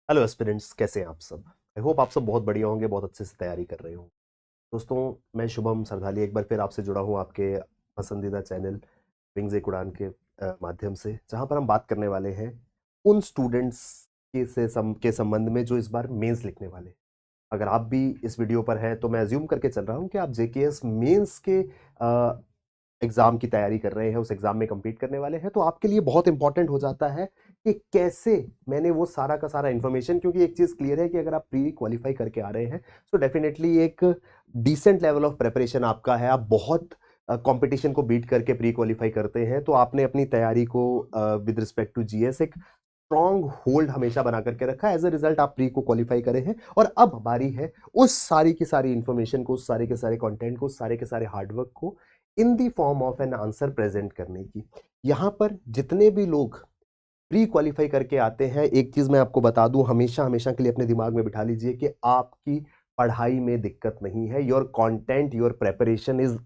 Hello aspirants, कैसे हैं आप सब। आई होप आप सब बहुत बढ़िया होंगे, बहुत अच्छे से तैयारी कर रहे हो। दोस्तों, मैं शुभम सरधाली एक बार फिर आपसे जुड़ा हूँ आपके पसंदीदा चैनल विंग्स एक उड़ान के माध्यम से, जहाँ पर हम बात करने वाले हैं उन स्टूडेंट्स के संबंध में जो इस बार मेंस लिखने वाले हैं। अगर आप भी इस वीडियो पर हैं तो मैं अज्यूम करके चल रहा हूँ कि आप जेकेएस मेंस के एग्जाम की तैयारी कर रहे हैं, उस एग्जाम में compete करने वाले हैं, तो आपके लिए बहुत इंपॉर्टेंट हो जाता है कि कैसे मैंने वो सारा का सारा इंफॉर्मेशन, क्योंकि एक चीज क्लियर है कि अगर आप प्री क्वालिफाई करके आ रहे हैं तो डेफिनेटली एक डिसेंट लेवल ऑफ प्रेपरेशन आपका है। आप बहुत कंपटीशन को बीट करके प्री क्वालिफाई करते हैं, तो आपने अपनी तैयारी को विद रिस्पेक्ट टू जीएस एक स्ट्रॉन्ग होल्ड हमेशा बना करके रखा है। एज अ रिजल्ट आप प्री को क्वालिफाई करे हैं, और अब बारी है उस सारी की सारी इंफॉर्मेशन को, उस सारे के सारे कंटेंट को, उस सारे के सारे हार्डवर्क को in the form of an answer present करने की। यहां पर जितने भी लोग प्री क्वालिफाई करके आते हैं, एक चीज मैं आपको बता दूं, हमेशा हमेशा के लिए अपने दिमाग में बिठा लीजिए कि आपकी पढ़ाई में दिक्कत नहीं है। Your content, your preparation is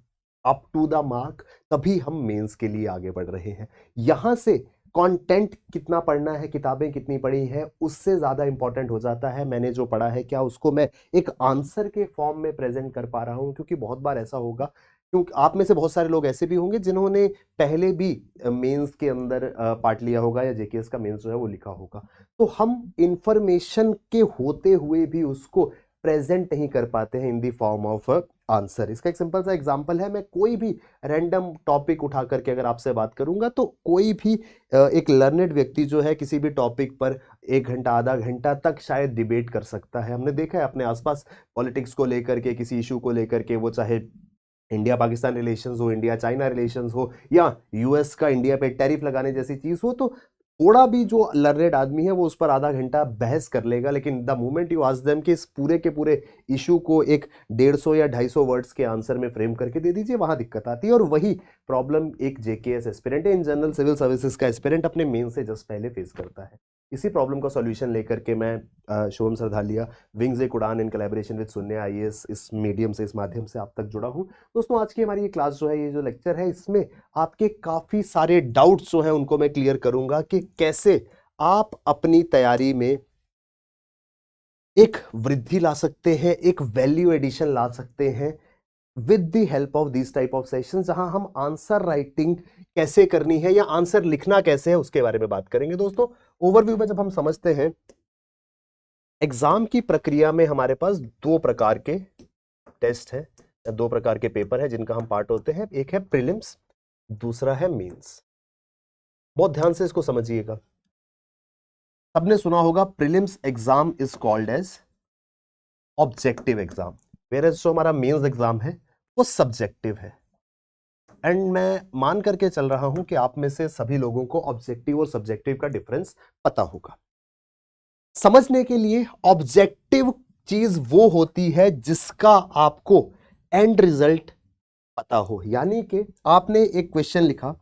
up to the mark, तभी हम मेंस के लिए आगे बढ़ रहे हैं। यहां से कंटेंट कितना पढ़ना है, किताबें कितनी पढ़ी हैं, उससे ज्यादा इंपॉर्टेंट हो जाता है मैंने जो पढ़ा है क्या उसको मैं एक आंसर के फॉर्म में प्रेजेंट कर पा रहा हूं। क्योंकि बहुत बार ऐसा होगा, क्योंकि आप में से बहुत सारे लोग ऐसे भी होंगे जिन्होंने पहले भी मेंस के अंदर पार्ट लिया होगा, या जेकेएस का मेंस जो है वो लिखा होगा। तो हम इंफॉर्मेशन के होते हुए भी उसको प्रेजेंट नहीं कर पाते हैं इन दी फॉर्म ऑफ आंसर। इसका एक सिंपल सा एग्जांपल है, मैं कोई भी रैंडम टॉपिक उठा करके अगर आपसे बात करूंगा, तो कोई भी एक लर्नेड व्यक्ति जो है किसी भी टॉपिक पर 1 घंटा आधा घंटा तक शायद डिबेट कर सकता है। हमने देखा है अपने आसपास पॉलिटिक्स को लेकर के, किसी इशू को लेकर के, वो चाहे इंडिया पाकिस्तान रिलेशंस हो, इंडिया चाइना रिलेशंस हो, या यूएस का इंडिया पे टैरिफ लगाने जैसी चीज हो, तो थोड़ा भी जो लर्नेड आदमी है वो उस पर आधा घंटा बहस कर लेगा। लेकिन the moment you ask them कि इस पूरे के पूरे इशू को एक 150 या 250 वर्ड्स के आंसर में फ्रेम करके दे दीजिए, वहां दिक्कत आती है। और वही प्रॉब्लम एक JKS aspirant, in general civil services का एस्पिरेंट अपने मेन से जस्ट पहले फेस करता है। इसी प्रॉब्लम का सॉल्यूशन लेकर के मैं शुभम सरधालिया, विंग्स एक उड़ान इन कोलैबोरेशन विद शून्य आईएएस, इस मीडियम से, इस माध्यम से आप तक जुड़ा हूं। दोस्तों, आज की हमारी ये क्लास जो है, ये जो लेक्चर है, इसमें आपके काफी सारे डाउट्स जो हैं उनको मैं क्लियर करूंगा कि कैसे आप अपनी तैयारी में एक वृद्धि ला सकते हैं, एक वैल्यू एडिशन ला सकते हैं with the help of this type of session, जहां हम आंसर राइटिंग कैसे करनी है या आंसर लिखना कैसे है उसके बारे में बात करेंगे। दोस्तों, ओवरव्यू में जब हम समझते हैं, एग्जाम की प्रक्रिया में हमारे पास दो प्रकार के टेस्ट है, या दो प्रकार के पेपर है जिनका हम पार्ट होते हैं। एक है प्रीलिम्स, दूसरा है मेंस। बहुत ध्यान से इसको समझिएगा। सबने सुना होगा prelims exam is called as objective exam, where जो हमारा मेंस एग्जाम है वो सब्जेक्टिव है। एंड मैं मान करके चल रहा हूं कि आप में से सभी लोगों को ऑब्जेक्टिव और सब्जेक्टिव का डिफरेंस पता होगा। समझने के लिए, ऑब्जेक्टिव चीज वो होती है जिसका आपको एंड रिजल्ट पता हो। यानी कि आपने एक क्वेश्चन लिखा,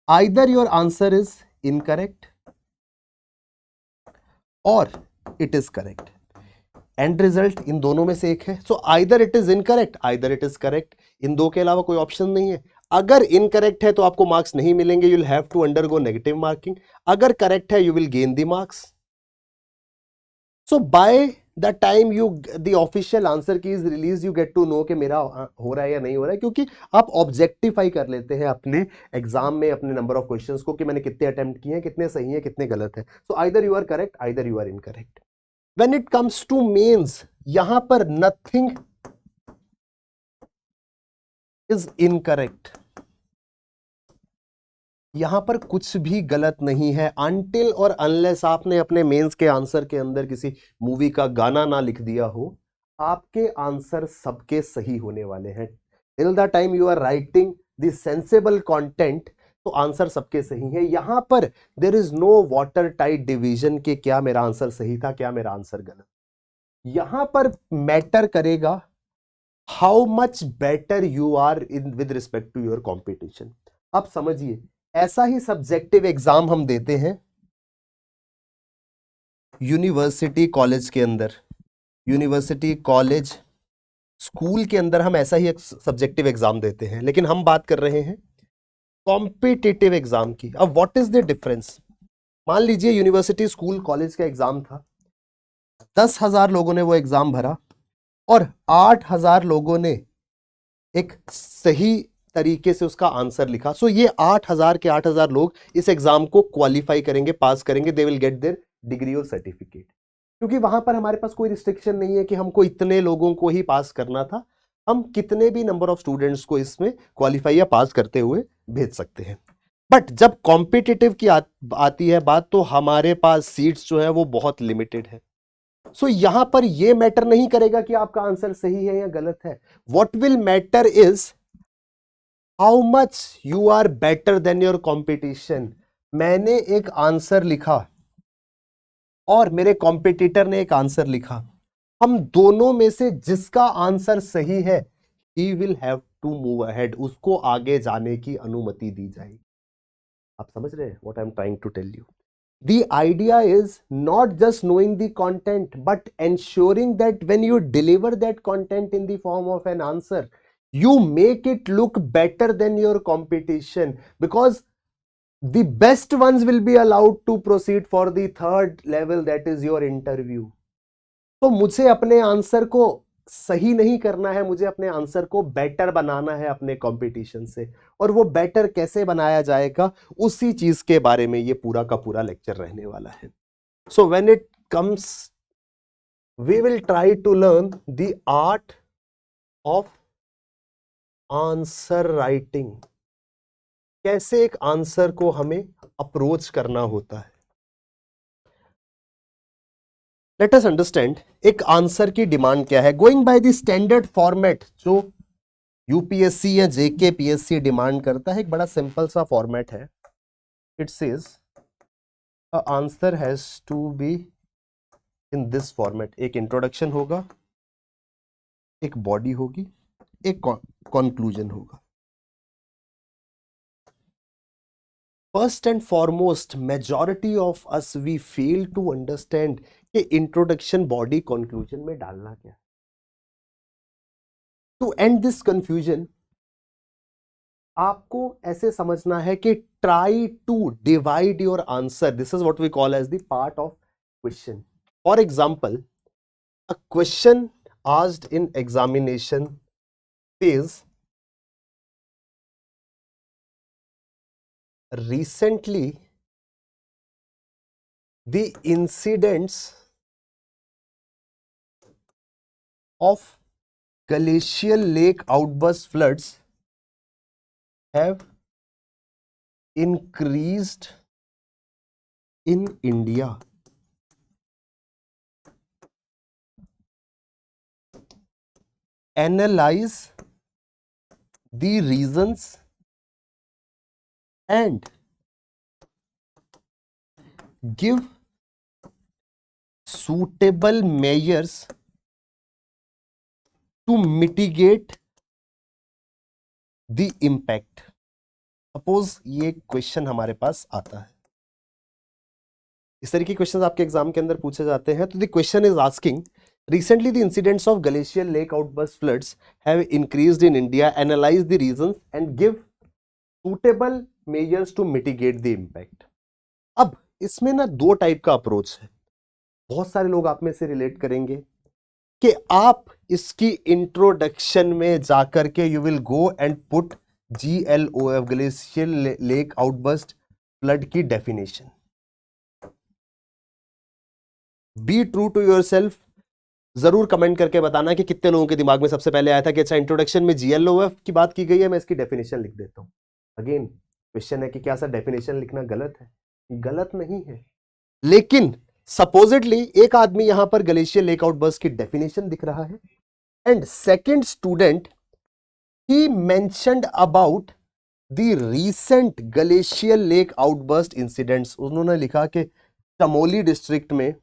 either your answer is incorrect और it is correct. And result इन दोनों में से एक है। So either it is incorrect, either it is correct. इन दो के अलावा कोई ऑप्शन नहीं है। अगर इनकरेक्ट है तो आपको मार्क्स नहीं मिलेंगे, you will have to undergo negative marking. अगर करेक्ट है, you will gain the marks. So by the time you the official answer key is release, you get to know कि मेरा हो रहा है या नहीं हो रहा है, क्योंकि आप ऑब्जेक्टिफाई कर लेते हैं अपने एग्जाम में अपने नंबर ऑफ क्वेश्चंस को कि मैंने कितने अटेम्प्ट किए हैं, कितने सही हैं, कितने गलत हैं। So either you are correct, either you are incorrect. When it comes to mains, यहां पर नथिंग इज इनकरेक्ट, यहां पर कुछ भी गलत नहीं है, अनटिल और अनलेस आपने अपने मेंस के आंसर के अंदर किसी मूवी का गाना ना लिख दिया हो, आपके आंसर सबके सही होने वाले हैं। Till the time you are writing the sensible content, तो आंसर सबके सही है। यहां पर there is no water tight division के क्या मेरा आंसर सही था, क्या मेरा आंसर गलत। यहां पर मैटर करेगा how much better you are in with respect to your competition. अब समझिए, ऐसा ही सब्जेक्टिव एग्जाम हम देते हैं यूनिवर्सिटी कॉलेज के अंदर, यूनिवर्सिटी कॉलेज स्कूल के अंदर हम ऐसा ही एक सब्जेक्टिव एग्जाम देते हैं। लेकिन हम बात कर रहे हैं कॉम्पिटिटिव एग्जाम की। अब व्हाट इज द डिफरेंस? मान लीजिए यूनिवर्सिटी स्कूल कॉलेज का एग्जाम था, 10,000 लोगों ने वो एग्जाम भरा और 8,000 लोगों ने एक सही तरीके से उसका आंसर लिखा। सो ये 8,000 के 8,000 लोग इस एग्जाम को क्वालिफाई करेंगे, पास करेंगे, they will get there degree और सर्टिफिकेट। क्योंकि वहां पर हमारे पास कोई रिस्ट्रिक्शन नहीं है कि हमको इतने लोगों को ही पास करना था, हम कितने भी नंबर ऑफ स्टूडेंट्स को इसमें क्वालिफाई या पास करते हुए भेज सकते हैं। बट जब कॉम्पिटिटिव की आती है बात, तो हमारे पास सीट्स जो है वो बहुत लिमिटेड है। सो यहां पर यह मैटर नहीं करेगा कि आपका आंसर सही है या गलत है। What will matter is how much you are better than your competition. मैंने एक आंसर लिखा और मेरे कॉम्पिटिटर ने एक आंसर लिखा, हम दोनों में से जिसका आंसर सही है ही will have to move ahead, उसको आगे जाने की अनुमति दी जाएगी। आप समझ रहे हैं what I am trying to tell you? The idea is not just knowing the content, but ensuring that when you deliver that content in the form of an answer, you make it look better than your competition, because the best ones will be allowed to proceed for the third level, that is your interview. तो मुझे अपने answer को सही नहीं करना है, मुझे अपने आंसर को बेटर बनाना है अपने कंपटीशन से। और वो बेटर कैसे बनाया जाएगा, उसी चीज के बारे में ये पूरा का पूरा लेक्चर रहने वाला है। So when it comes, we will try to learn the art of answer writing, कैसे एक आंसर को हमें अप्रोच करना होता है। लेट अस अंडरस्टैंड एक आंसर की डिमांड क्या है। Going by the standard format जो यूपीएससी या जेके पीएससी डिमांड करता है, एक बड़ा सिंपल सा फॉर्मेट है। It says a answer has to be in this format. एक इंट्रोडक्शन होगा, एक बॉडी होगी, एक कंक्लूजन होगा। First and foremost majority of us we fail to understand कि इंट्रोडक्शन बॉडी कंक्लूजन में डालना क्या है। टू एंड दिस कंफ्यूजन, आपको ऐसे समझना है कि try to divide your answer, this is what we call as the part of question. For example, a question asked in examination says recently the incidents of glacial lake outburst floods have increased in India. Analyze the reasons and give suitable measures to mitigate the impact. Suppose ये question हमारे पास आता है, इस तरह के question आपके exam के अंदर पूछे जाते हैं। तो the question is asking recently the incidents of glacial lake outburst floods have increased in India. Analyze the reasons and give suitable measures to mitigate the impact. अब इसमें ना दो टाइप का अप्रोच है। बहुत सारे लोग आप में से रिलेट करेंगे कि आप इसकी इंट्रोडक्शन में जाकर के you will go and put GLOF glacial lake outburst flood की definition. Be true to yourself, जरूर कमेंट करके बताना कि कितने लोगों के दिमाग में सबसे पहले आया था कि अच्छा इंट्रोडक्शन में GLOF की बात की गई है, मैं इसकी डेफिनेशन लिख देता हूं। अगेन क्वेश्चन है कि क्या सर डेफिनेशन लिखना गलत है? गलत नहीं है, लेकिन सपोजिटली एक आदमी यहां पर ग्लेशियल लेक आउटबर्स्ट की डेफिनेशन दिख रहा है and second student he mentioned about the recent glacial lake outburst incidents. उन्होंने लिखा कि चमोली डिस्ट्रिक्ट में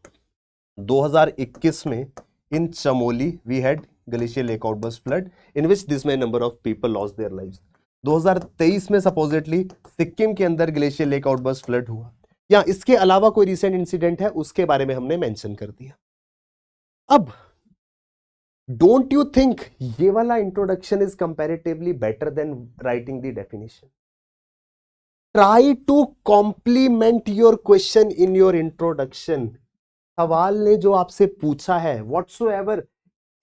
2021 में in Chamoli we had glacial lake outburst flood in which this many number of people lost their lives. 2023 में supposedly Sikkim के अंदर glacial lake outburst flood हुआ, या इसके अलावा कोई रिसेंट इंसिडेंट है उसके बारे में हमने मेंशन कर दिया। अब डोंट यू थिंक ये वाला introduction is comparatively better than writing the definition? Try to complement your question in your introduction. सवाल ने जो आपसे पूछा है, whatsoever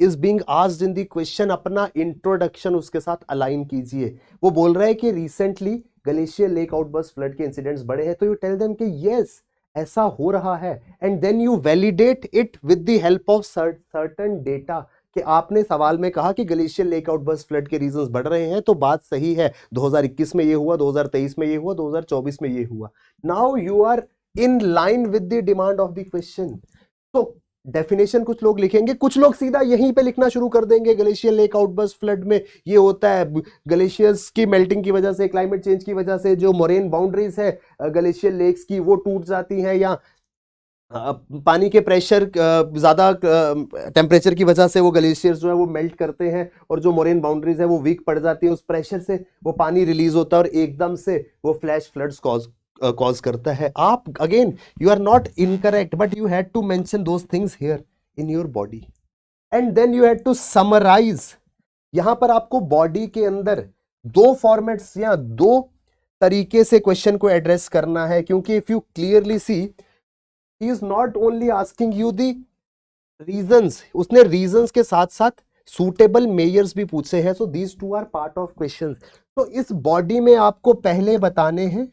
is being asked in the question, अपना इंट्रोडक्शन उसके साथ अलाइन कीजिए। वो बोल रहा है कि recently glacier lake outburst flood के इंसिडेंट्स बढ़े हैं, तो यू टेल देम कि यस ऐसा हो रहा है, and then you validate it with the help of certain data. कि आपने सवाल में कहा कि ग्लेशियर लेक आउटबर्स्ट फ्लड के रीजंस बढ़ रहे हैं, तो बात सही है, 2021 में ये हुआ, 2023 में ये हुआ, 2024 में ये हुआ। Now you are in line with the demand of the question. तो डेफिनेशन कुछ लोग लिखेंगे, कुछ लोग सीधा यहीं पे लिखना शुरू कर देंगे, ग्लेशियर लेक आउटबर्स्ट फ्लड में ये होता है, ग्लेशियर्स की मेल्टिंग की वजह से, क्लाइमेट चेंज की वजह से जो मोरेन बाउंड्रीज है ग्लेशियर लेक्स की वो टूट जाती हैं, या पानी के प्रेशर ज्यादा टेम्परेचर की वजह से वो ग्लेशियर्स जो है वो मेल्ट करते हैं, और जो मोरेन बाउंड्रीज है वो वीक पड़ जाती है, उस प्रेशर से वो पानी रिलीज होता है और एकदम से वो फ्लैश फ्लड्स कॉज करता है। आप again you are not incorrect, but you had to mention those things here in your body, and then you had to summarise. यहां पर आपको बॉडी के अंदर दो फॉर्मेट्स या दो तरीके से क्वेश्चन को एड्रेस करना है, क्योंकि if you clearly see he is not only asking you the reasons, उसने रीजंस के साथ साथ सूटेबल मेयर्स भी पूछे हैं, so these two are part of questions. तो इस बॉडी में आपको पहले बताने हैं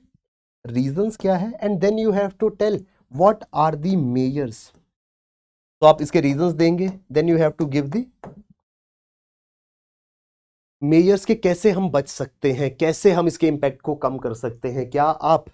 रीजंस क्या है, and then you have to tell what are the measures. तो आप इसके रीजंस देंगे, then you have to give the measures के कैसे हम बच सकते हैं, कैसे हम इसके इंपैक्ट को कम कर सकते हैं। क्या आप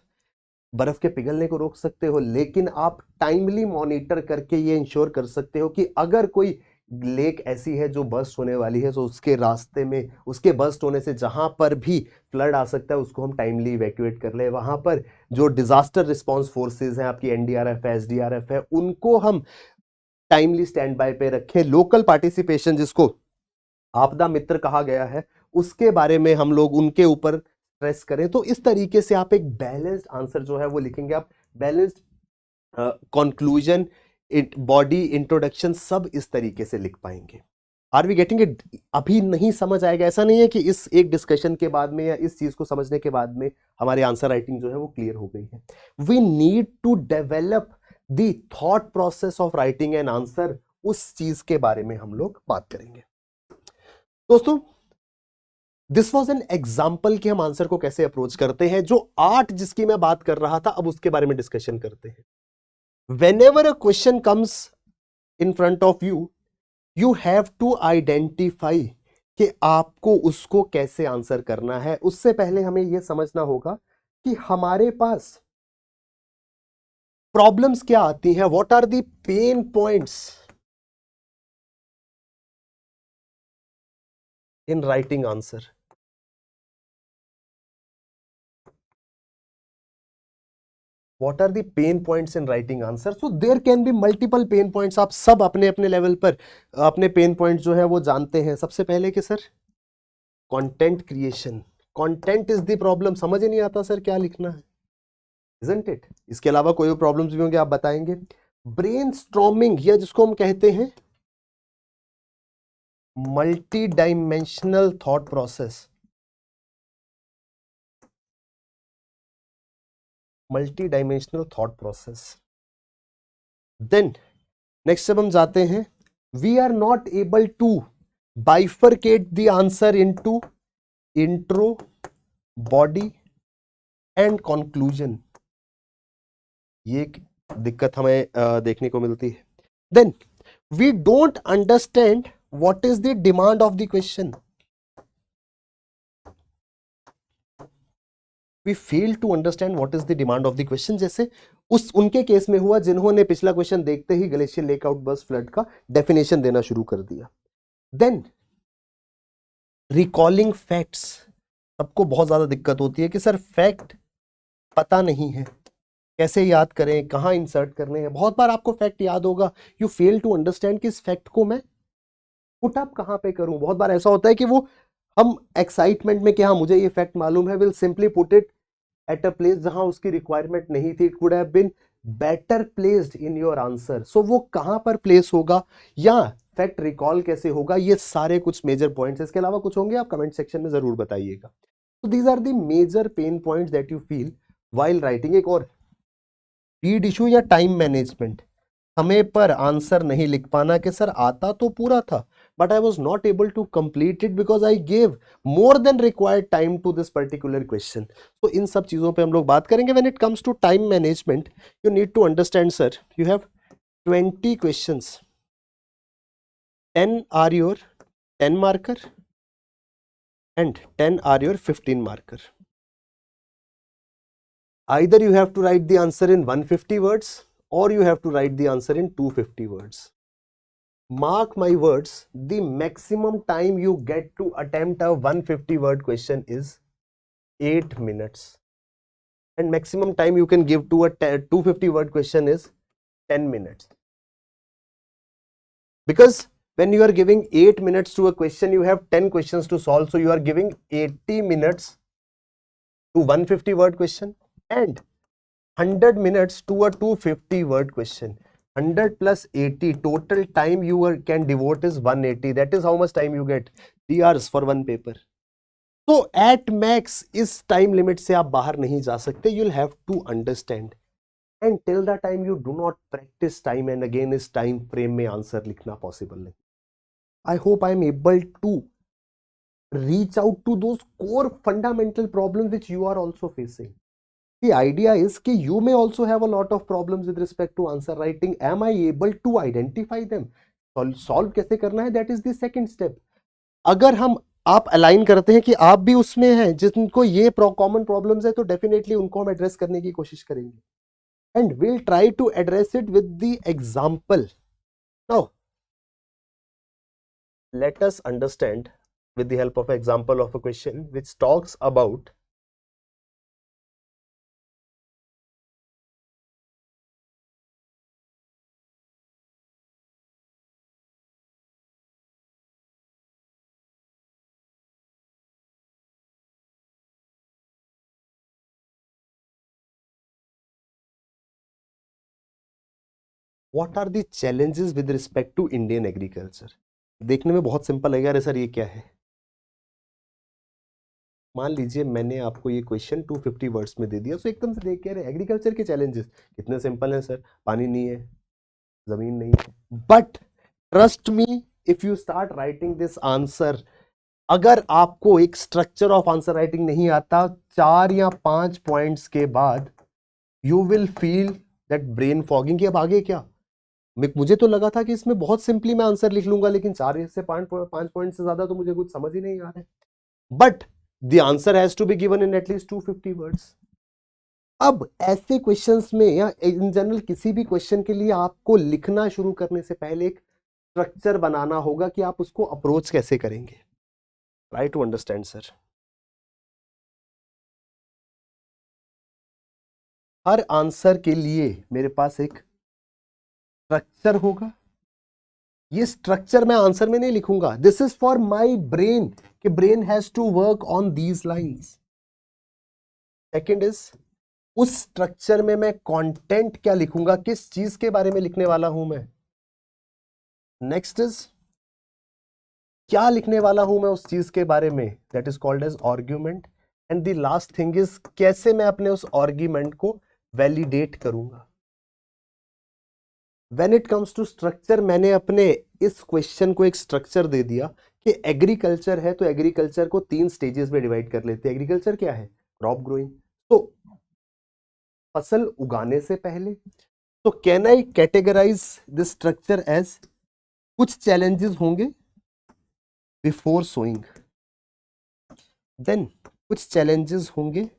बर्फ के पिघलने को रोक सकते हो, लेकिन आप टाइमली मॉनिटर करके ये इंश्योर कर सकते हो कि अगर कोई लेक ऐसी है जो बर्स्ट होने वाली है, तो उसके रास्ते में, उसके बर्स्ट होने से जहां पर भी फ्लड आ सकता है उसको हम टाइमली इवैक्यूएट कर ले। वहां पर जो डिजास्टर रिस्पांस फोर्सेस हैं, आपकी एनडीआरएफ है, एसडीआरएफ है, उनको हम टाइमली स्टैंड बाय पे रखें। लोकल पार्टिसिपेशन, जिसको आपदा मित्र कहा गया है, उसके बारे में हम लोग उनके ऊपर स्ट्रेस करें। तो इस तरीके से आप एक बैलेंस्ड आंसर जो है वो लिखेंगे। आप बैलेंस्ड कंक्लूजन, बॉडी इंट्रोडक्शन, सब इस तरीके से लिख पाएंगे। Are we getting it? अभी नहीं समझ आएगा, ऐसा नहीं है कि इस एक डिस्कशन के बाद में या इस चीज को समझने के बाद में हमारी आंसर राइटिंग जो है वो क्लियर हो गई है। We need to develop the thought process of writing an answer, उस चीज के बारे में हम लोग बात करेंगे। दोस्तों, दिस वॉज एन एग्जाम्पल कि हम आंसर को कैसे अप्रोच करते हैं। जो आर्ट जिसकी मैं बात कर रहा था, अब उसके बारे में डिस्कशन करते हैं। whenever a question comes in front of you, you have to identify कि आपको उसको कैसे आंसर करना है। उससे पहले हमें यह समझना होगा कि हमारे पास प्रॉब्लम्स क्या आती हैं, what are the pain points in writing answer. What are the pain points in writing answer? So there can be multiple pain points. आप सब अपने अपने लेवल पर अपने पेन पॉइंट जो है वो जानते हैं। सबसे पहले कि sir content creation, content is the problem. समझ ही नहीं आता सर क्या लिखना है, isn't it? इसके अलावा कोई भी प्रॉब्लम्स भी होंगे आप बताएंगे। ब्रेन स्ट्रॉमिंग, या जिसको हम कहते हैं multi dimensional thought process, multi dimensional thought process. Then next जब हम जाते हैं, we are not able to bifurcate the answer into intro, body and conclusion. ये एक दिक्कत हमें देखने को मिलती है। Then we don't understand what is the demand of the question, we fail to understand what is the demand of the question. जैसे उनके केस में हुआ जिन्होंने पिछला क्वेश्चन देखते ही ग्लेशियर लेक आउटबर्स्ट फ्लड का डेफिनेशन देना शुरू कर दिया। देन रिकॉलिंग फैक्ट्स, सबको बहुत ज्यादा दिक्कत होती है कि सर फैक्ट पता नहीं है, कैसे याद करें, कहां इंसर्ट करने हैं। बहुत बार आपको फैक्ट याद होगा, यू फेल टू अंडरस्टैंड कि इस फैक्ट को मैं पुट अप कहां पे करूं। बहुत बार ऐसा होता है कि वो हम एक्साइटमेंट में कि हाँ मुझे ये फैक्ट मालूम है, will simply put it at a place जहां उसकी रिक्वायरमेंट नहीं थी। It could have been better placed in your answer. So वो कहां पर प्लेस होगा या फैक्ट रिकॉल कैसे होगा, ये सारे कुछ मेजर पॉइंट्स। इसके अलावा कुछ होंगे आप कमेंट सेक्शन में जरूर बताइएगा। तो these are the major pain points that you feel while writing. एक और स्पीड इशू या टाइम मैनेजमेंट, समय पर आंसर नहीं लिख पाना कि सर आता तो पूरा था but I was not able to complete it because I gave more than required time to this particular question. तो इन सब चीजों पे हम लोग बात करेंगे। When it comes to time management you need to understand sir you have 20 questions, 10 are your 10 marker and 10 are your 15 marker. Either you have to write the answer in 150 words or you have to write the answer in 250 words. Mark my words, the maximum time you get to attempt a 150 word question is 8 minutes and maximum time you can give to a 250 word question is 10 minutes. Because when you are giving 8 minutes to a question, you have 10 questions to solve. So you are giving 80 minutes to 150 word question and 100 minutes to a 250 word question. 100 plus 80, total time you can devote is 180. That is how much time you get. 3 hours for one paper. So at max इस time limit से आप बाहर नहीं जा सकते. You'll have to understand. And till the time you do not practice time and again इस time frame में answer लिखना possible नहीं. I hope I am able to reach out to those core fundamental problems which you are also facing. The idea is कि you may also have a lot of problems with respect to answer writing. Am I able to identify them? Solve कैसे करना है? That is the second step. अगर हम आप align करते हैं कि आप भी उसमें हैं जिनको ये कॉमन प्रॉब्लम्स है तो डेफिनेटली उनको हम एड्रेस करने की कोशिश करेंगे. And we'll try to address it with the example. Now, let us understand with the help of an example of a question which talks about what are the challenges with respect to Indian agriculture. देखने में बहुत simple लगेगा अरे sir ये क्या है. मान लीजिए मैंने आपको ये क्वेश्चन 250 वर्ड्स में दे दिया तो एकदम से देख के रहे एग्रीकल्चर के चैलेंजेस कितने सिंपल हैं सर. पानी नहीं है, जमीन नहीं है. But trust me if you start writing this answer, अगर आपको एक स्ट्रक्चर ऑफ आंसर राइटिंग नहीं आता 4 या 5 पॉइंट्स के बाद you will feel that brain fogging कि अब आगे क्या. मुझे तो लगा था कि इसमें बहुत सिंपली मैं आंसर लिख लूंगा लेकिन 4 से 5 पॉइंट से ज्यादा तो मुझे कुछ समझ ही नहीं आ रहा है. But the answer has to be given in at least 250 words. अब ऐसे क्वेश्चंस में या इन जनरल किसी भी क्वेश्चन के लिए आपको लिखना शुरू करने से पहले एक स्ट्रक्चर बनाना होगा कि आप उसको अप्रोच कैसे करेंगे. Try to understand sir. हर आंसर के लिए मेरे पास एक स्ट्रक्चर होगा. ये स्ट्रक्चर मैं आंसर में नहीं लिखूंगा. This is for my brain कि brain has to work on these lines. Second is उस स्ट्रक्चर में मैं कंटेंट क्या लिखूंगा, किस चीज के बारे में लिखने वाला हूं मैं. नेक्स्ट इज क्या लिखने वाला हूं मैं उस चीज के बारे में, that is called as argument. And the last thing is कैसे मैं अपने उस आर्ग्यूमेंट को वैलिडेट करूंगा. When it comes to structure, मैंने अपने इस क्वेश्चन को एक स्ट्रक्चर दे दिया कि एग्रीकल्चर है तो एग्रीकल्चर को 3 स्टेजेस में डिवाइड कर लेते हैं. एग्रीकल्चर क्या है? Crop growing. तो फसल उगाने से पहले. तो can I categorise this structure as कुछ चैलेंजेस होंगे बिफोर सोइंग, देन कुछ चैलेंजेस होंगे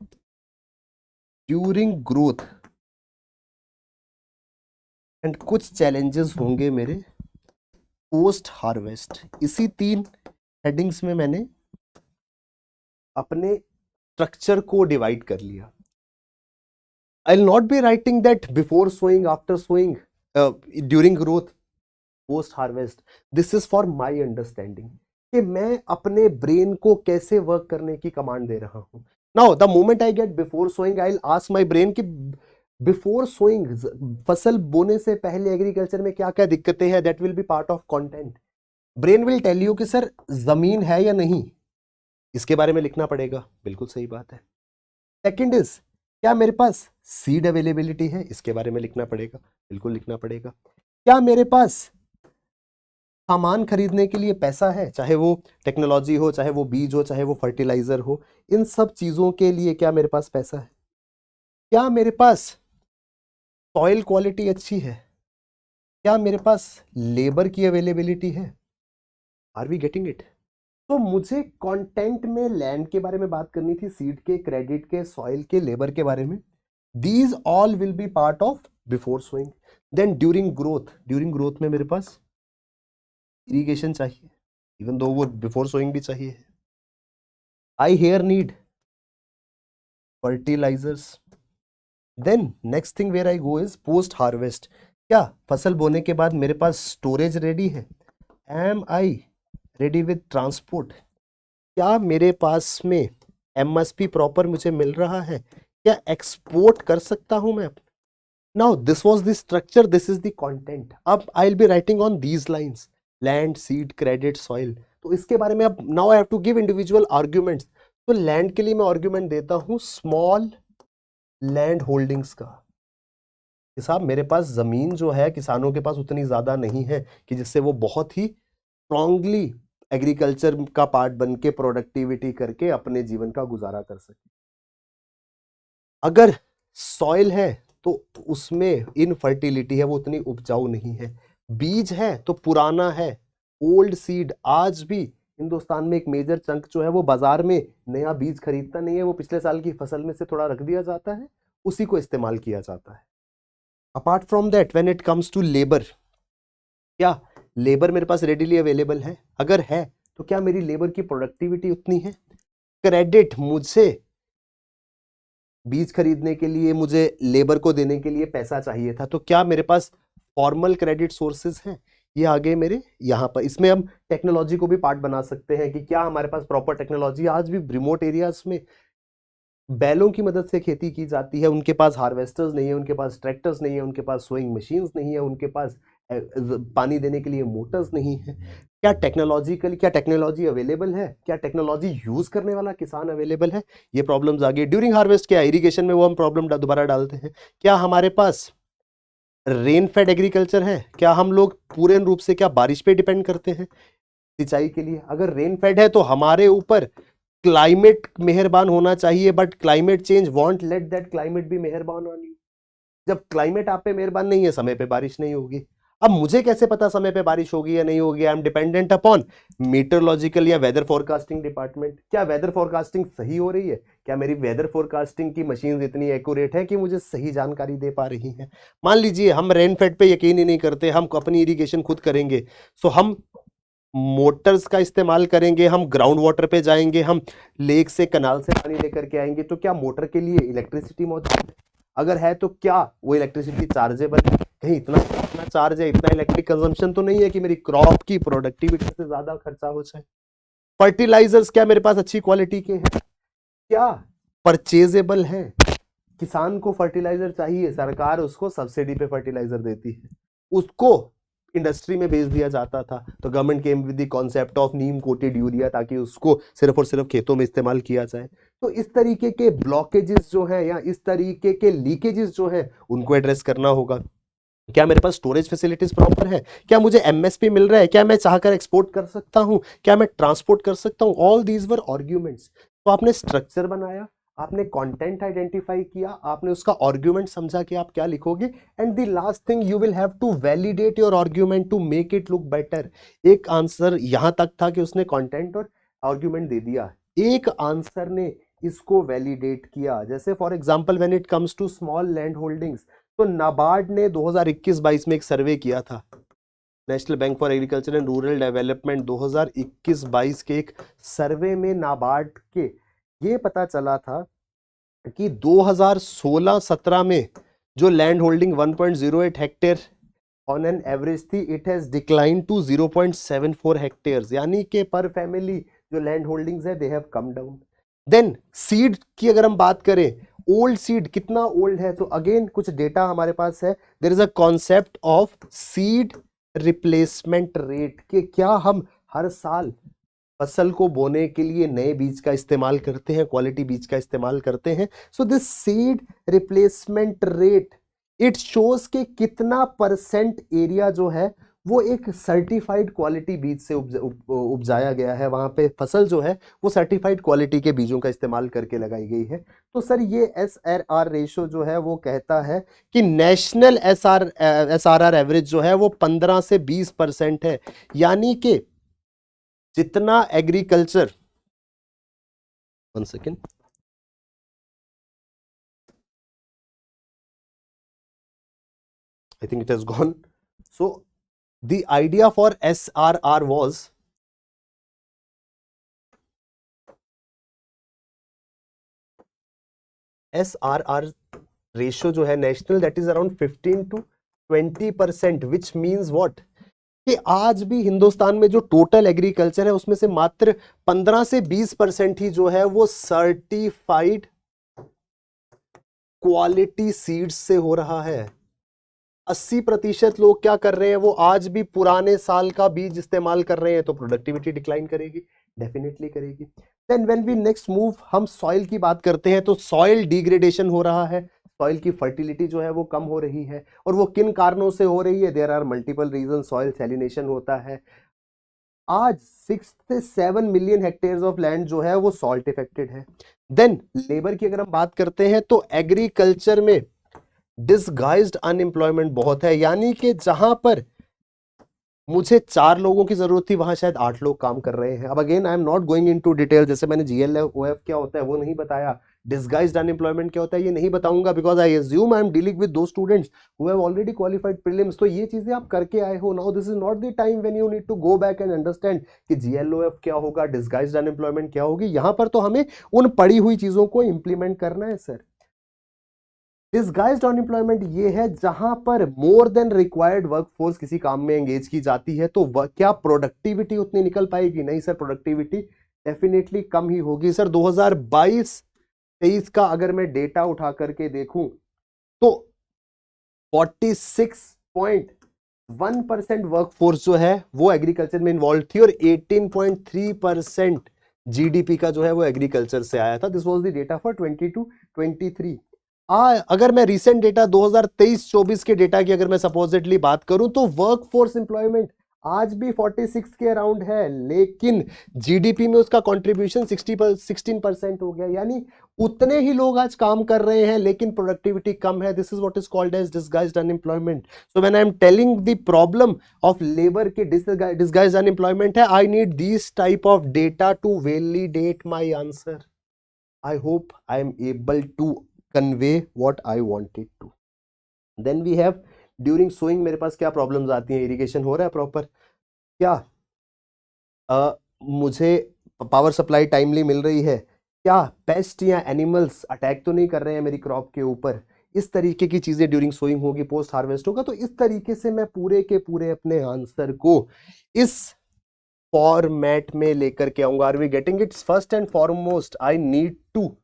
ड्यूरिंग ग्रोथ एंड कुछ चैलेंजेस होंगे मेरे पोस्ट हार्वेस्ट. इसी 3 हेडिंग्स में मैंने अपने स्ट्रक्चर को डिवाइड कर लिया. I will not be writing that before sowing, after sowing, during growth, post harvest. This is for my understanding कि मैं अपने ब्रेन को कैसे वर्क करने की कमांड दे रहा हूं. Now the moment I get before sowing I will ask my brain कि बिफोर सोइंग, फसल बोने से पहले एग्रीकल्चर में क्या क्या दिक्कतें हैं. That will be part of content. Brain will tell you कि सर जमीन है या नहीं, इसके बारे में लिखना पड़ेगा. बिल्कुल सही बात है. सेकंड इज क्या मेरे पास सीड अवेलेबिलिटी है, इसके बारे में लिखना पड़ेगा. बिल्कुल लिखना पड़ेगा. क्या मेरे पास सामान खरीदने के लिए पैसा है, चाहे वो टेक्नोलॉजी हो, चाहे वो बीज हो, चाहे वो फर्टिलाइजर हो, इन सब चीजों के लिए क्या मेरे पास पैसा है? क्या मेरे पास सॉइल क्वालिटी अच्छी है? क्या मेरे पास लेबर की अवेलेबिलिटी है? Are we getting it? तो मुझे कंटेंट में लैंड के बारे में बात करनी थी, सीड के, क्रेडिट के, सॉइल के, लेबर के बारे में. These all will be part of before sowing. Then during growth में मेरे पास इरिगेशन चाहिए, इवन दो वो बिफोर सोइंग भी चाहिए. I here need fertilizers. Then next thing where I go is post harvest. क्या फसल बोने के बाद मेरे पास स्टोरेज रेडी है? Am I ready with transport? क्या मेरे पास में एमएसपी प्रॉपर मुझे मिल रहा है? क्या एक्सपोर्ट कर सकता हूं मैं? Now this was the structure, this is the content. अब I will be writing on these lines, land, seed, credit, soil. तो इसके बारे में अब now I have to give individual arguments. तो लैंड के लिए मैं आर्ग्यूमेंट देता हूं स्मॉल लैंड होल्डिंग्स का. कि साहब मेरे पास जमीन जो है किसानों के पास उतनी ज्यादा नहीं है कि जिससे वो बहुत ही स्ट्रांगली एग्रीकल्चर का पार्ट बन के प्रोडक्टिविटी करके अपने जीवन का गुजारा कर सके. अगर सॉइल है तो उसमें इनफर्टिलिटी है, वो उतनी उपजाऊ नहीं है. बीज है तो पुराना है, ओल्ड सीड. आज भी हिंदुस्तान में एक मेजर चंक जो है वो बाजार में नया बीज खरीदता नहीं है, वो पिछले साल की फसल में से थोड़ा रख दिया जाता है, उसी को इस्तेमाल किया जाता है. Apart from that when it comes to labour, क्या लेबर मेरे पास रेडिली अवेलेबल है? अगर है तो क्या मेरी लेबर की प्रोडक्टिविटी उतनी है? क्रेडिट, मुझे बीज खरीदने के लिए, मुझे लेबर को देने के लिए पैसा चाहिए था, तो क्या मेरे पास फॉर्मल क्रेडिट सोर्सेज हैं? ये आगे मेरे यहाँ पर. इसमें हम टेक्नोलॉजी को भी पार्ट बना सकते हैं कि क्या हमारे पास प्रॉपर टेक्नोलॉजी. आज भी रिमोट एरियाज में बैलों की मदद से खेती की जाती है, उनके पास हार्वेस्टर्स नहीं है, उनके पास ट्रैक्टर्स नहीं है, उनके पास सोइंग मशीन्स नहीं है, उनके पास पानी देने के लिए मोटर्स नहीं है. क्या टेक्नोलॉजी अवेलेबल है? क्या टेक्नोलॉजी यूज करने वाला किसान अवेलेबल है? ये प्रॉब्लम्स आ गई. ड्यूरिंग हार्वेस्ट क्या इरिगेशन में वो हम प्रॉब्लम दोबारा डालते हैं. क्या हमारे पास रेन फेड एग्रीकल्चर है? क्या हम लोग पूर्ण रूप से क्या बारिश पे डिपेंड करते हैं सिंचाई के लिए? अगर रेन फेड है तो हमारे ऊपर क्लाइमेट मेहरबान होना चाहिए, but climate change won't let that climate भी मेहरबान ऑन यू. जब क्लाइमेट आप पे मेहरबान नहीं है, समय पे बारिश नहीं होगी. अब मुझे कैसे पता समय पे बारिश होगी या नहीं होगी? I am dependent upon meteorological या वेदर फोरकास्टिंग डिपार्टमेंट. क्या वेदर फोरकास्टिंग सही हो रही है? क्या मेरी वेदर फोरकास्टिंग की मशीन इतनी एक्यूरेट है कि मुझे सही जानकारी दे पा रही है? मान लीजिए हम रेनफेड पे यकीन ही नहीं करते, हम अपनी इरिगेशन खुद करेंगे, सो हम मोटर्स का इस्तेमाल करेंगे, हम ग्राउंड वाटर पे जाएंगे, हम लेक से, कनाल से पानी लेकर के आएंगे. तो क्या मोटर के लिए इलेक्ट्रिसिटी मौजूद है? अगर है तो क्या वो इलेक्ट्रिसिटी चार्जेबल है? कहीं इतना चार्ज है, इतना इलेक्ट्रिक कंजम्पशन तो नहीं है कि मेरी क्रॉप की प्रोडक्टिविटी से ज्यादा खर्चा हो जाए? फर्टिलाइजर्स क्या मेरे पास अच्छी क्वालिटी के हैं? क्या परचेजेबल है? किसान को फर्टिलाइजर चाहिए, सरकार उसको सब्सिडी पे फर्टिलाइजर देती है, उसको इंडस्ट्री में भेज दिया जाता था. तो government came with the concept of Neem coated urea, ताकि उसको सिर्फ और सिर्फ खेतों में इस्तेमाल किया जाए. तो इस तरीके के ब्लॉकेजेस जो है या इस तरीके के लीकेजेस जो है उनको एड्रेस करना होगा. क्या मेरे पास स्टोरेज फैसिलिटीज प्रॉपर है? क्या मुझे एमएसपी मिल रहा है? क्या मैं चाहकर एक्सपोर्ट कर सकता हूं? क्या मैं ट्रांसपोर्ट कर सकता हूं? All these were arguments. तो आपने स्ट्रक्चर बनाया, आपने कंटेंट आइडेंटिफाई किया, आपने उसका आर्ग्यूमेंट समझा कि आप क्या लिखोगे, and the last thing you will have to validate your argument to make it look better. एक आंसर यहां तक था कि उसने कंटेंट और आर्ग्यूमेंट दे दिया, एक आंसर ने इसको वैलिडेट किया. जैसे for example when it comes to small land holdings, तो नाबार्ड ने 2021-22 में एक सर्वे किया था, National Bank for Agriculture and Rural Development 2021-22 के एक सर्वे में नाबार्ड के ये पता चला था कि 2016-17 में जो land holding 1.08 hectare on an average थी, it has decline to 0.74 hectares, यानी कि पर फैमिली जो लैंड होल्डिंग्स है they have come down. Then seed की अगर हम बात करें, ओल्ड सीड कितना ओल्ड है, तो अगेन कुछ डेटा हमारे पास है. There is a concept of seed replacement rate, कि क्या हम हर साल फसल को बोने के लिए नए बीज का इस्तेमाल करते हैं, क्वालिटी बीज का इस्तेमाल करते हैं. So this seed replacement rate it shows के कितना परसेंट एरिया जो है वो एक सर्टिफाइड क्वालिटी बीज से उपजाया गया है, वहां पे फसल जो है वो सर्टिफाइड क्वालिटी के बीजों का इस्तेमाल करके लगाई गई है। तो सर ये SRR रेशो जो है वो कहता है कि नेशनल SRR एवरेज जो है वो 15 से 20% है, यानी कि जितना agriculture, 1 second, I think it has gone. So the idea for SRR was SRR ratio जो है national, that is around 15 to 20%, which means what कि आज भी हिंदुस्तान में जो टोटल एग्रीकल्चर है उसमें से मात्र 15 से 20% ही जो है वो सर्टिफाइड क्वालिटी सीड्स से हो रहा है। 80% लोग क्या कर रहे हैं, वो आज भी पुराने साल का बीज इस्तेमाल कर रहे हैं, तो प्रोडक्टिविटी डिक्लाइन करेगी, डेफिनेटली करेगी। Then when we next move, हम सॉइल की बात करते हैं, तो सॉइल डिग्रेडेशन हो रहा है, सॉइल की फर्टिलिटी जो है वो कम हो रही है, और वो किन कारणों से हो रही है, there are multiple reason. Soil salination होता है, आज 6 से 7 मिलियन हेक्टेयर्स ऑफ लैंड जो है वो सॉल्ट इफेक्टेड है। देन लेबर की अगर हम बात करते हैं तो एग्रीकल्चर में डिसगाइज्ड अनएम्प्लॉयमेंट बहुत है, यानी कि जहां पर मुझे 4 लोगों की जरूरत थी वहां शायद 8 लोग काम कर रहे हैं। अब again I am not going into detail, जैसे मैंने GLOF क्या होता है वो नहीं बताया, डिसगाइज्ड अनएम्प्लॉयमेंट क्या होता है ये नहीं बताऊंगा, because I assume I am dealing with दो students who have already qualified prelims. तो ये चीजें आप करके आए हो, now this is not the time when you need to go back and understand कि GLOF क्या होगा, डिसगाइज्ड अनएम्प्लॉयमेंट क्या होगी। यहां पर तो हमें उन पढ़ी हुई चीजों को इंप्लीमेंट करना है सर। डिसगाइज्ड अनएम्प्लॉयमेंट ये है जहां पर मोर देन रिक्वायर्ड वर्कफोर्स किसी काम में एंगेज की जाती है, तो क्या प्रोडक्टिविटी उतनी निकल पाएगी? नहीं सर, प्रोडक्टिविटी डेफिनेटली कम ही होगी। सर 2022-23 का अगर मैं डेटा उठा करके देखूं तो 46.1% वर्कफोर्स जो है वो एग्रीकल्चर में इन्वॉल्व थी, और 18.3% GDP का जो है वो एग्रीकल्चर से आया था। This was the data for 22-23। अगर मैं रिसेंट डेटा 2023-24 के डेटा की अगर मैं सपोजिटली बात करूं तो वर्कफोर्स एम्प्लॉयमेंट आज भी 46 के अराउंड है, लेकिन GDP में उसका कंट्रीब्यूशन 16% हो गया, यानी उतने ही लोग आज काम कर रहे हैं लेकिन प्रोडक्टिविटी कम है। This is what is called as disguised unemployment. So when I am telling the problem of labour के डिसगाइज्ड अनएम्प्लॉयमेंट है, I need this type of data to validate my answer. I hope I am able to convey what I wanted to. Then we have during sowing मेरे पास क्या problems आती हैं? Irrigation हो रहा है proper क्या? मुझे पावर सप्लाई टाइमली मिल रही है क्या? पेस्ट या एनिमल्स अटैक तो नहीं कर रहे हैं मेरी क्रॉप के ऊपर? इस तरीके की चीजें ड्यूरिंग सोइंग होगी, पोस्ट हार्वेस्ट होगा। तो इस तरीके से मैं पूरे के पूरे अपने आंसर को इस फॉर्मेट में लेकर के आऊंगा। Are we getting it? First and foremost I need to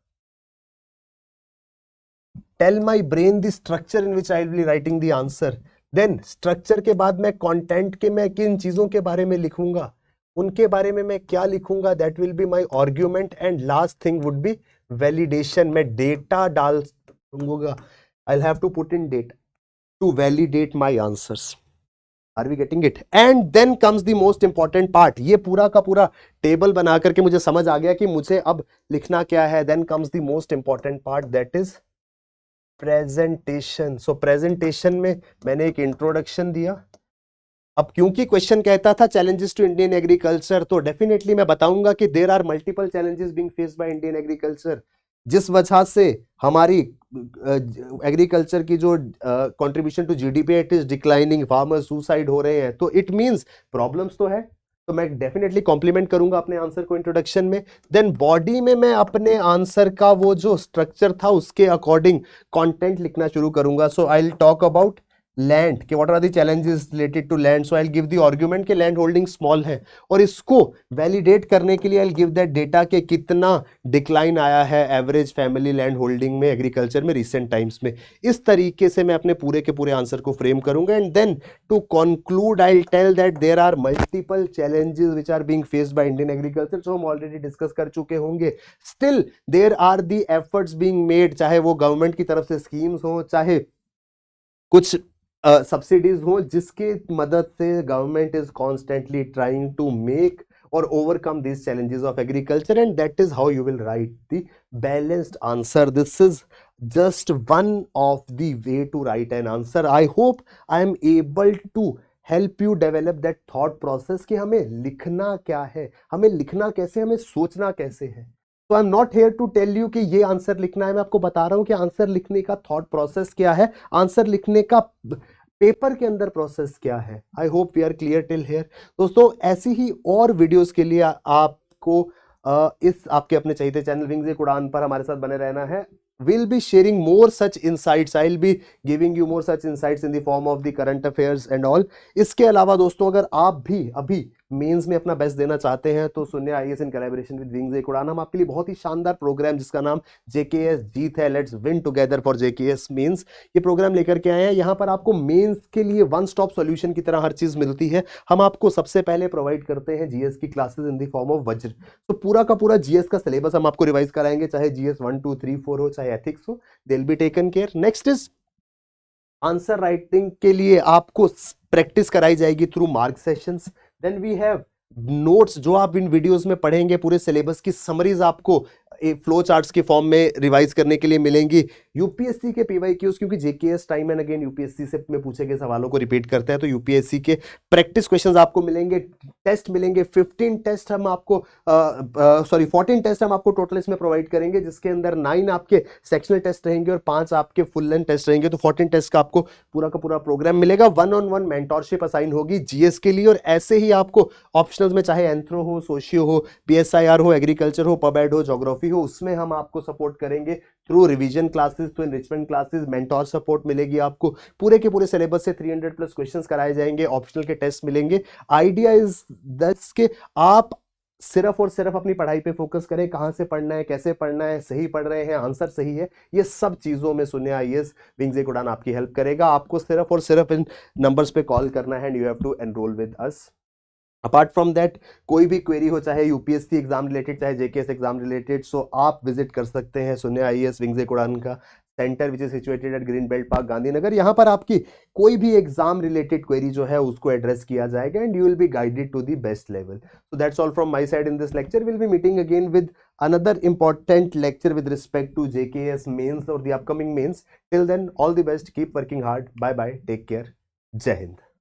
tell my brain the structure in which I will be writing the answer. Then structure के बाद मैं content के मैं किन चीजों के बारे में लिखूंगा, उनके बारे में मैं क्या लिखूंगा, that will be my argument. And last thing would be validation. मैं data डाल दूंगा, I'll have to put in data to validate my answers. Are we getting it? And then comes the most important part. ये पूरा का पूरा table बना करके मुझे समझ आ गया कि मुझे अब लिखना क्या है। Then comes the most important part, that is presentation. So presentation में मैंने एक इंट्रोडक्शन दिया। अब क्योंकि क्वेश्चन कहता था चैलेंजेस टू इंडियन एग्रीकल्चर, तो डेफिनेटली मैं बताऊंगा कि there are multiple challenges being faced by Indian agriculture, जिस वजह से हमारी एग्रीकल्चर की जो contribution to GDP it is declining, farmers suicide हो रहे हैं। तो इट मींस प्रॉब्लम्स तो है, तो मैं डेफिनेटली कॉम्प्लीमेंट करूंगा अपने आंसर को इंट्रोडक्शन में। देन बॉडी में मैं अपने आंसर का वो जो स्ट्रक्चर था उसके अकॉर्डिंग कंटेंट लिखना शुरू करूंगा। So I will talk about land के what are the challenges related to land. So I will give the argument के लैंड होल्डिंग स्मॉल है, और इसको वैलिडेट करने के लिए I will give that data के कितना डिक्लाइन आया है एवरेज फैमिली लैंड होल्डिंग में एग्रीकल्चर में रिसेंट टाइम्स में। इस तरीके से मैं अपने पूरे के पूरे आंसर को फ्रेम करूंगा। And then to conclude I will tell that there are multiple challenges which are being faced by Indian agriculture, जो हम ऑलरेडी डिस्कस कर चुके होंगे। Still there are the efforts being made, चाहे वो गवर्नमेंट की तरफ से स्कीम्स हो, चाहे कुछ सब्सिडीज हो जिसके मदद से government is constantly trying to make or overcome these challenges of agriculture, and that is how you will write the balanced answer. This is just one of the way to write an answer. I hope I am able to help you develop that thought process कि हमें लिखना क्या है, हमें लिखना कैसे, हमें सोचना कैसे है. तो I am not here to tell you कि ये आंसर लिखना है, मैं आपको बता रहा हूं कि आंसर लिखने का थॉट प्रोसेस क्या है, आंसर लिखने का पेपर के अंदर प्रोसेस क्या है. I hope we are clear till here. दोस्तों ऐसी ही और वीडियोस के लिए आपको इस आपके अपने चहीते चैनल विंग्स एक उड़ान पर हमारे साथ बने रहना है. We'll be sharing more such insights. I'll be giving you more such insights in the form of the current affairs and all. इसके अलावा दोस्तों अगर आप भी अभी मेंस में अपना बेस्ट देना चाहते हैं तो सुनिए IAS in collaboration with wings एक उड़ान, हम आपके लिए बहुत ही शानदार प्रोग्राम जिसका नाम जेकेएस जीत है, let's win together for JKS mains, ये प्रोग्राम लेकर के आए हैं. यहाँ पर आपको मेंस के लिए वन स्टॉप सॉल्यूशन की तरह हर चीज मिलती है. हम आपको सबसे पहले प्रोवाइड करते हैं जीएस की classes in the form of वज्र. तो पूरा का पूरा जीएस का सिलेबस हम आपको रिवाइज कराएंगे, चाहे जीएस 1 2 3 4 हो, चाहे एथिक्स हो, they will be taken care. Next is answer writing के लिए आपको प्रैक्टिस कराई जाएगी through mark sessions. Then we have notes जो आप इन वीडियोस में पढ़ेंगे, पूरे सिलेबस की समरीज आपको फ्लो चार्ट्स के फॉर्म में रिवाइज करने के लिए मिलेंगी. यूपीएससी के पीवाईक्यूज, क्योंकि JKS time and again UPSC से में पूछे गए सवालों को रिपीट करता है, तो यूपीएससी के प्रैक्टिस क्वेश्चंस आपको मिलेंगे, टेस्ट मिलेंगे. 15 टेस्ट हम आपको 14 टेस्ट हम आपको टोटल इसमें प्रोवाइड करेंगे, जिसके अंदर 9 आपके सेक्शनल टेस्ट रहेंगे और 5 आपके फुल लेंथ टेस्ट रहेंगे. तो 14 टेस्ट का आपको पूरा का पूरा प्रोग्राम मिलेगा. 1-on-1 मेंटोरशिप असाइन होगी जीएस के लिए, और ऐसे ही आपको ऑप्शनल्स में चाहे एंथ्रो हो, सोशियो हो, पीएसआईआर हो, एग्रीकल्चर हो, पबएड हो, ज्योग्राफी हो, उसमें हम आपको सपोर्ट करेंगे through revision classes, through enrichment classes, mentor support मिलेगी आपको. पूरे के पूरे सिलेबस से 300 प्लस क्वेश्चंस कराए जाएंगे, ऑप्शनल के टेस्ट मिलेंगे. आइडिया इज दैट्स के आप सिर्फ और सिर्फ अपनी पढ़ाई पे फोकस करें, कहां से पढ़ना है, कैसे पढ़ना है, सही पढ़ रहे हैं, आंसर सही है, ये सब चीजों में सुनिए आईएएस विंग्स एक उड़ान आपकी हेल्प करेगा. आपको सिर्फ और सिर्फ इन नंबर्स पे कॉल करना है and you have to enrol with us. Apart from that कोई भी क्वेरी हो, चाहे यूपीएससी एग्जाम रिलेटेड, चाहे जेकेएस एग्जाम रिलेटेड, सो आप विजिट कर सकते हैं सुनिए आईएएस विंग्स एक उड़ान का centre which is situated at green belt park Gandhinagar. यहाँ पर आपकी कोई भी एग्जाम रिलेटेड क्वेरी जो है उसको एड्रेस किया जाएगा and you will be guided to the best level. So that's all from my side in this lecture. Will be meeting again with another important lecture with respect to JKS mains or the upcoming mains. Till then, all the best. Keep working hard. Bye bye. Take care. Jai Hind.